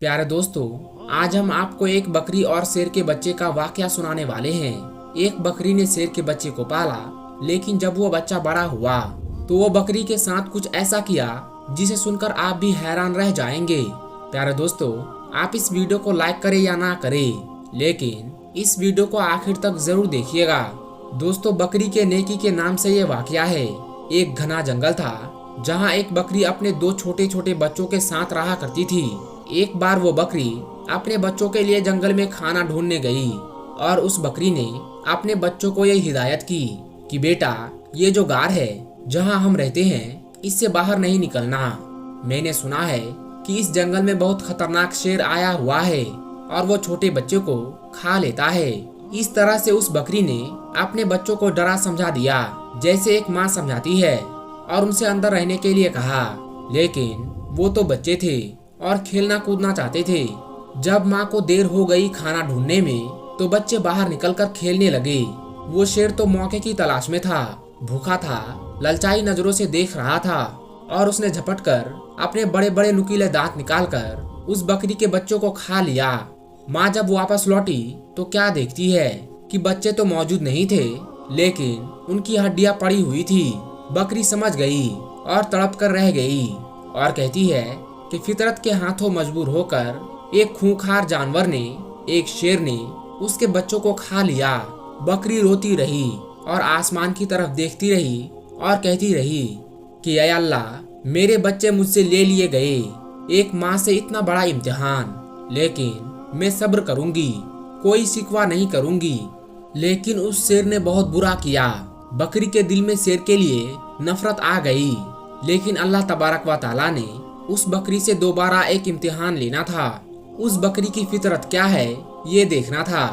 प्यारे दोस्तों, आज हम आपको एक बकरी और शेर के बच्चे का वाकया सुनाने वाले हैं। एक बकरी ने शेर के बच्चे को पाला, लेकिन जब वो बच्चा बड़ा हुआ तो वो बकरी के साथ कुछ ऐसा किया जिसे सुनकर आप भी हैरान रह जाएंगे। प्यारे दोस्तों, आप इस वीडियो को लाइक करें या ना करें, लेकिन इस वीडियो को आखिर तक जरूर देखिएगा। दोस्तों, बकरी के नेकी के नाम से ये वाकया है। एक घना जंगल था जहाँ एक बकरी अपने दो छोटे छोटे बच्चों के साथ रहा करती थी। एक बार वो बकरी अपने बच्चों के लिए जंगल में खाना ढूंढने गई और उस बकरी ने अपने बच्चों को यह हिदायत की कि बेटा, ये जो गार है जहाँ हम रहते हैं, इससे बाहर नहीं निकलना। मैंने सुना है कि इस जंगल में बहुत खतरनाक शेर आया हुआ है और वो छोटे बच्चों को खा लेता है। इस तरह से उस बकरी ने अपने बच्चों को डरा समझा दिया, जैसे एक माँ समझाती है, और उनसे अंदर रहने के लिए कहा। लेकिन वो तो बच्चे थे और खेलना कूदना चाहते थे। जब माँ को देर हो गई खाना ढूंढने में, तो बच्चे बाहर निकलकर खेलने लगे। वो शेर तो मौके की तलाश में था, भूखा था, ललचाई नजरों से देख रहा था और उसने झपटकर अपने बड़े बड़े नुकीले दांत निकालकर उस बकरी के बच्चों को खा लिया। माँ जब वापस लौटी तो क्या देखती है कि बच्चे तो मौजूद नहीं थे, लेकिन उनकी हड्डियां पड़ी हुई थी। बकरी समझ गई और तड़प कर रह गई और कहती है कि फितरत के हाथों मजबूर होकर एक खूंखार जानवर ने, एक शेर ने उसके बच्चों को खा लिया। बकरी रोती रही और आसमान की तरफ देखती रही और कहती रही कि ऐ अल्लाह, मेरे बच्चे मुझसे ले लिए गए। एक माँ से इतना बड़ा इम्तिहान, लेकिन मैं सब्र करूंगी, कोई शिकवा नहीं करूंगी। लेकिन उस शेर ने बहुत बुरा किया। बकरी के दिल में शेर के लिए नफरत आ गई। लेकिन अल्लाह तबारक व तआला ने उस बकरी से दोबारा एक इम्तिहान लेना था। उस बकरी की फितरत क्या है ये देखना था।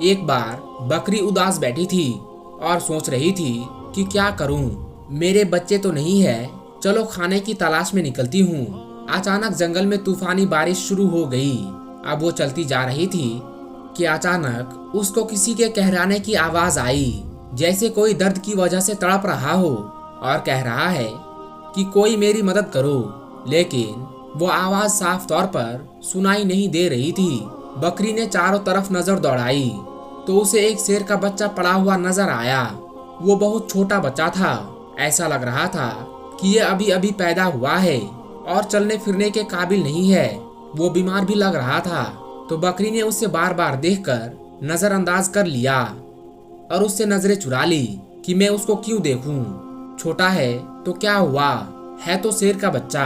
एक बार बकरी उदास बैठी थी और सोच रही थी कि क्या करूं, मेरे बच्चे तो नहीं है, चलो खाने की तलाश में निकलती हूँ। अचानक जंगल में तूफानी बारिश शुरू हो गई। अब वो चलती जा रही थी कि अचानक उसको किसी के कहराने की आवाज आई, जैसे कोई दर्द की वजह से तड़प रहा हो और कह रहा है कि कोई मेरी मदद करो। लेकिन वो आवाज साफ तौर पर सुनाई नहीं दे रही थी। बकरी ने चारों तरफ नजर दौड़ाई तो उसे एक शेर का बच्चा पड़ा हुआ नजर आया। वो बहुत छोटा बच्चा था। ऐसा लग रहा था कि ये अभी अभी पैदा हुआ है और चलने फिरने के काबिल नहीं है। वो बीमार भी लग रहा था। तो बकरी ने उसे बार बार देखकर नजरअंदाज कर लिया और उससे नजरें चुरा ली कि मैं उसको क्यों देखूं। छोटा है तो क्या हुआ, है तो शेर का बच्चा,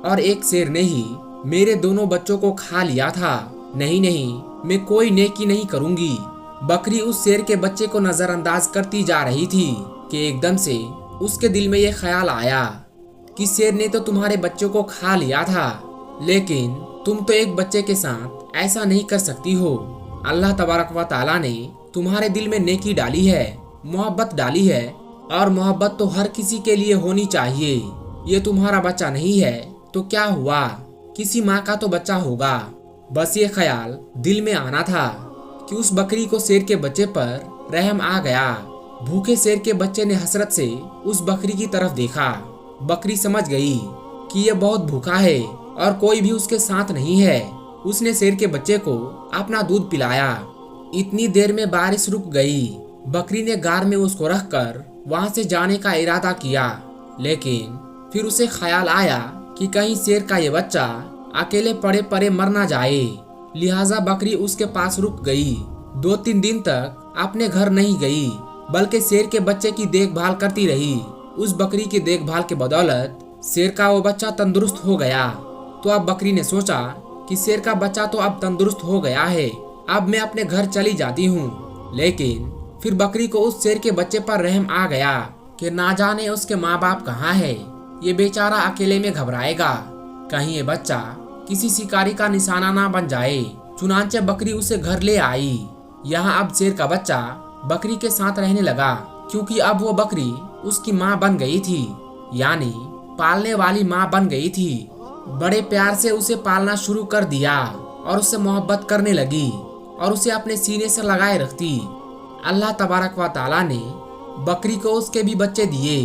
और एक शेर ने ही मेरे दोनों बच्चों को खा लिया था। नहीं नहीं, मैं कोई नेकी नहीं करूंगी। बकरी उस शेर के बच्चे को नजरअंदाज करती जा रही थी कि एकदम से उसके दिल में यह ख्याल आया कि शेर ने तो तुम्हारे बच्चों को खा लिया था, लेकिन तुम तो एक बच्चे के साथ ऐसा नहीं कर सकती हो। अल्लाह तबारक व तआला ने तुम्हारे दिल में नेकी डाली है, मोहब्बत डाली है, और मोहब्बत तो हर किसी के लिए होनी चाहिए। ये तुम्हारा बच्चा नहीं है तो क्या हुआ, किसी माँ का तो बच्चा होगा। बस ये ख्याल दिल में आना था कि उस बकरी को शेर के बच्चे पर रहम आ गया। भूखे शेर के बच्चे ने हसरत से उस बकरी की तरफ देखा। बकरी समझ गई कि ये बहुत भूखा है और कोई भी उसके साथ नहीं है। उसने शेर के बच्चे को अपना दूध पिलाया। इतनी देर में बारिश रुक गई। बकरी ने गार में उसको रखकर वहां से जाने का इरादा किया, लेकिन फिर उसे ख्याल आया कि कहीं शेर का ये बच्चा अकेले पड़े पड़े मर ना जाए। लिहाजा बकरी उसके पास रुक गई। 2-3 दिन तक अपने घर नहीं गई, बल्कि शेर के बच्चे की देखभाल करती रही। उस बकरी की देखभाल के बदौलत शेर का वो बच्चा तंदुरुस्त हो गया। तो अब बकरी ने सोचा कि शेर का बच्चा तो अब तंदुरुस्त हो गया है, अब मैं अपने घर चली जाती हूँ। लेकिन फिर बकरी को उस शेर के बच्चे पर रहम आ गया कि ना जाने उसके माँ बाप कहाँ है। ये बेचारा अकेले में घबराएगा, कहीं ये बच्चा किसी शिकारी का निशाना ना बन जाए। चुनांचे बकरी उसे घर ले आई। यहाँ अब शेर का बच्चा बकरी के साथ रहने लगा, क्योंकि अब वो बकरी उसकी माँ बन गई थी, यानी पालने वाली माँ बन गई थी। बड़े प्यार से उसे पालना शुरू कर दिया और उससे मोहब्बत करने लगी और उसे अपने सीने से लगाए रखती। अल्लाह तबारक व तआला ने बकरी को उसके भी बच्चे दिए,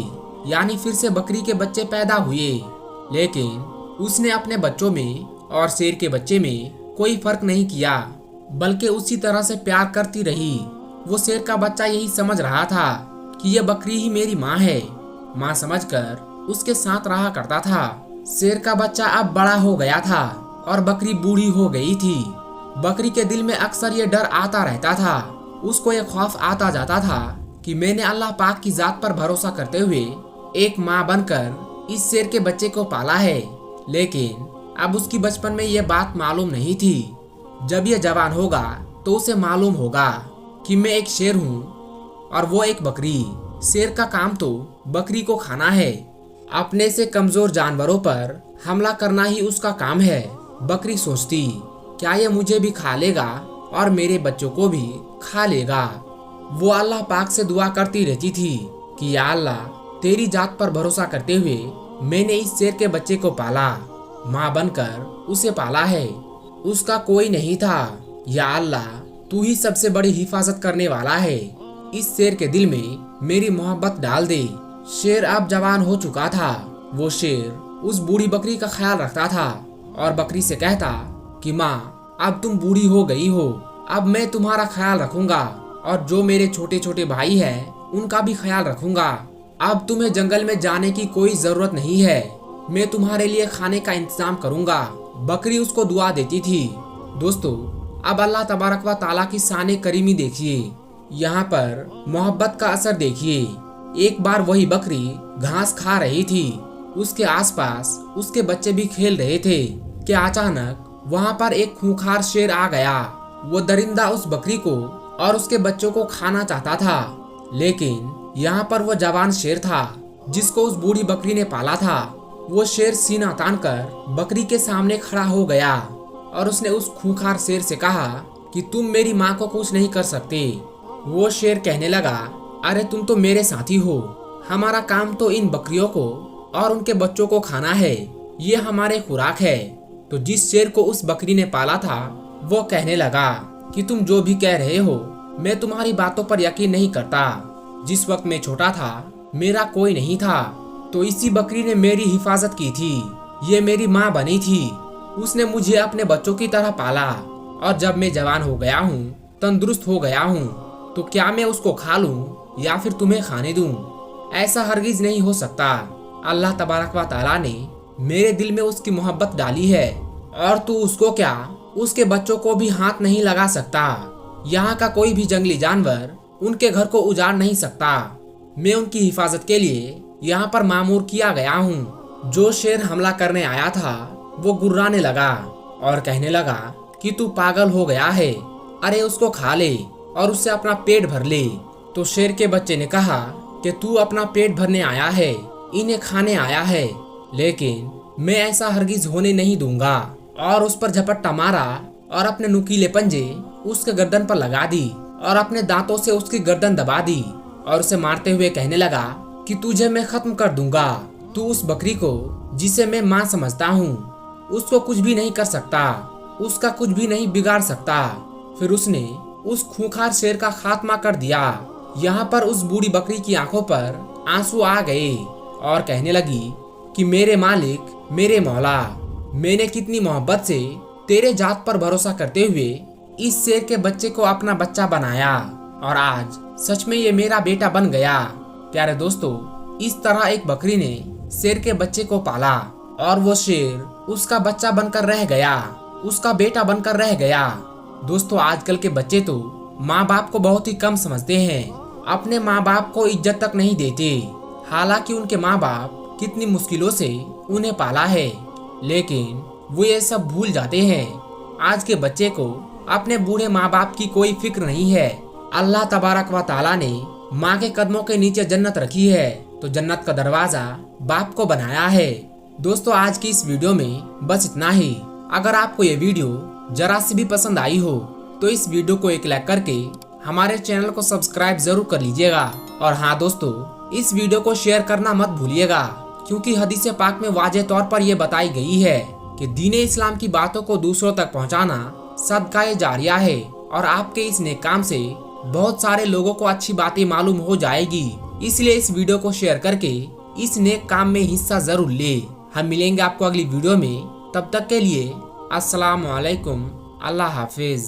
यानी फिर से बकरी के बच्चे पैदा हुए। लेकिन उसने अपने बच्चों में और शेर के बच्चे में कोई फर्क नहीं किया, बल्कि उसी तरह से प्यार करती रही। वो शेर का बच्चा यही समझ रहा था कि यह बकरी ही मेरी माँ है। माँ समझकर उसके साथ रहा करता था। शेर का बच्चा अब बड़ा हो गया था और बकरी बूढ़ी हो गई थी। बकरी के दिल में अक्सर ये डर आता रहता था। उसको ये खौफ आता जाता था कि मैंने अल्लाह पाक की जात पर भरोसा करते हुए एक माँ बनकर इस शेर के बच्चे को पाला है। लेकिन अब उसकी बचपन में ये बात मालूम नहीं थी। जब ये जवान होगा तो उसे मालूम होगा कि मैं एक शेर हूँ और वो एक बकरी। शेर का काम तो बकरी को खाना है। अपने से कमजोर जानवरों पर हमला करना ही उसका काम है। बकरी सोचती, क्या ये मुझे भी खा लेगा और मेरे बच्चों को भी खा लेगा। वो अल्लाह पाक से दुआ करती रहती थी कि या अल्लाह, तेरी जात पर भरोसा करते हुए मैंने इस शेर के बच्चे को पाला, माँ बनकर उसे पाला है। उसका कोई नहीं था। या अल्लाह, तू ही सबसे बड़ी हिफाजत करने वाला है। इस शेर के दिल में मेरी मोहब्बत डाल दे। शेर अब जवान हो चुका था। वो शेर उस बूढ़ी बकरी का ख्याल रखता था और बकरी से कहता कि माँ, अब तुम बूढ़ी हो गई हो, अब मैं तुम्हारा ख्याल रखूंगा और जो मेरे छोटे छोटे भाई हैं उनका भी ख्याल रखूंगा। अब तुम्हें जंगल में जाने की कोई जरूरत नहीं है, मैं तुम्हारे लिए खाने का इंतजाम करूंगा। बकरी उसको दुआ देती थी। दोस्तों, अब अल्लाह तबारक व ताला की शान करीमी देखिए। यहाँ पर मोहब्बत का असर देखिए। एक बार वही बकरी घास खा रही थी। उसके आसपास उसके बच्चे भी खेल रहे थे कि अचानक वहाँ पर एक खूंखार शेर आ गया। वो दरिंदा उस बकरी को और उसके बच्चों को खाना चाहता था, लेकिन यहाँ पर वो जवान शेर था जिसको उस बूढ़ी बकरी ने पाला था। वो शेर सीना तानकर बकरी के सामने खड़ा हो गया और उसने उस खूंखार शेर से कहा कि तुम मेरी माँ को कुछ नहीं कर सकते। वो शेर कहने लगा, अरे तुम तो मेरे साथी हो, हमारा काम तो इन बकरियों को और उनके बच्चों को खाना है, ये हमारे खुराक है। तो जिस शेर को उस बकरी ने पाला था वो कहने लगा कि तुम जो भी कह रहे हो मैं तुम्हारी बातों पर यकीन नहीं करता। जिस वक्त मैं छोटा था मेरा कोई नहीं था, तो इसी बकरी ने मेरी हिफाजत की थी। ये मेरी माँ बनी थी। उसने मुझे अपने बच्चों की तरह पाला और जब मैं जवान हो गया हूँ, तंदुरुस्त हो गया हूँ, तो क्या मैं उसको खा लूं या फिर तुम्हें खाने दूं? ऐसा हरगिज नहीं हो सकता। अल्लाह तबारक व ताला ने मेरे दिल में उसकी मोहब्बत डाली है और तू उसको क्या, उसके बच्चों को भी हाथ नहीं लगा सकता। यहाँ का कोई भी जंगली जानवर उनके घर को उजाड़ नहीं सकता। मैं उनकी हिफाजत के लिए यहाँ पर मामूर किया गया हूँ। जो शेर हमला करने आया था वो गुर्राने लगा और कहने लगा कि तू पागल हो गया है, अरे उसको खा ले और उससे अपना पेट भर ले। तो शेर के बच्चे ने कहा कि तू अपना पेट भरने आया है, इन्हें खाने आया है, लेकिन मैं ऐसा हरगिज होने नहीं दूंगा। और उस पर झपट्टा मारा और अपने नुकीले पंजे उसके गर्दन पर लगा दी और अपने दांतों से उसकी गर्दन दबा दी और उसे मारते हुए कहने लगा कि तुझे मैं खत्म कर दूंगा। तू उस बकरी को जिसे मैं माँ समझता हूँ, उसको कुछ भी नहीं कर सकता, उसका कुछ भी नहीं बिगाड़ सकता। फिर उसने उस खूंखार शेर का खात्मा कर दिया। यहाँ पर उस बूढ़ी बकरी की आंखों पर आंसू आ गए और कहने लगी कि मेरे मालिक, मेरे मौला, मैंने कितनी मोहब्बत से तेरे जात पर भरोसा करते हुए इस शेर के बच्चे को अपना बच्चा बनाया और आज सच में ये मेरा बेटा बन गया। प्यारे दोस्तों, इस तरह एक बकरी ने शेर के बच्चे को पाला और वो शेर उसका बच्चा बनकर रह गया, उसका बेटा बनकर रह गया। दोस्तों, आजकल के बच्चे तो माँ बाप को बहुत ही कम समझते हैं, अपने माँ बाप को इज्जत तक नहीं देते। हालांकि उनके माँ बाप कितनी मुश्किलों से उन्हें पाला है, लेकिन वो ये सब भूल जाते हैं। आज के बच्चे को अपने बूढ़े माँ बाप की कोई फिक्र नहीं है। अल्लाह तबारक व ताला ने माँ के कदमों के नीचे जन्नत रखी है, तो जन्नत का दरवाजा बाप को बनाया है। दोस्तों, आज की इस वीडियो में बस इतना ही। अगर आपको ये वीडियो जरा सी भी पसंद आई हो तो इस वीडियो को एक लाइक करके हमारे चैनल को सब्सक्राइब जरूर कर लीजिएगा। और हाँ दोस्तों, इस वीडियो को शेयर करना मत भूलिएगा, क्योंकि हदीस पाक में वाज़ेह तौर पर यह बताई गई है कि दीन इस्लाम की बातों को दूसरों तक पहुंचाना सदका जारिया है और आपके इस नेक काम से बहुत सारे लोगों को अच्छी बातें मालूम हो जाएगी। इसलिए इस वीडियो को शेयर करके इस नेक काम में हिस्सा जरूर ले। हम मिलेंगे आपको अगली वीडियो में, तब तक के लिए अस्सलाम वालेकुम। अल्लाह हाफिज।